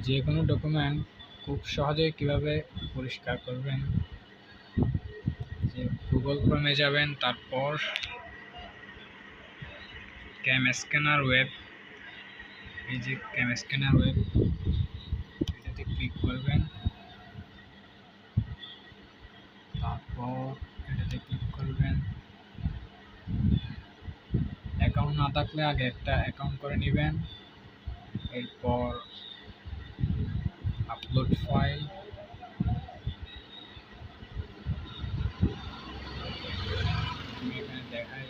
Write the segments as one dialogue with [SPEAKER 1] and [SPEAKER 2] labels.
[SPEAKER 1] যে কোনো ডকুমেন্ট খুব সহজেই কিভাবে পরিষ্কার করবেন, যে গুগল ক্রোমে যাবেন, তারপর ক্যাম স্ক্যানার ওয়েব, এই যে ক্যাম স্ক্যানার ওয়েব, এটাতে ক্লিক করবেন। তারপর এটাতে ক্লিক করবেন। অ্যাকাউন্ট না থাকলে আগে একটা অ্যাকাউন্ট করে নেবেন। এরপর আপলোড ফাইল, আমি এখানে দেখাই।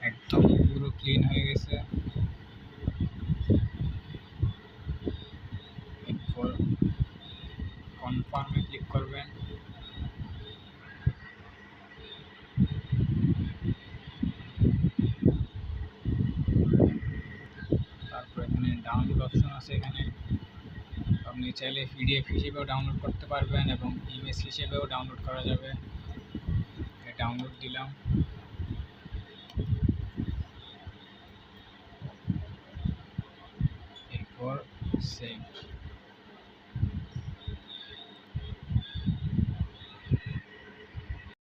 [SPEAKER 1] একদম পুরো ক্লিন হয়ে গেছে। এরপর কনফার্মে ক্লিক করবেন। তারপর এখানে ডাউনলোড অপশন আছে, এখানে আপনি চাইলে পিডিএফ হিসেবেও ডাউনলোড করতে পারবেন এবং ইমেজ হিসেবেও ডাউনলোড করা যাবে। ডাউনলোড দিলাম। এরপর সেভ।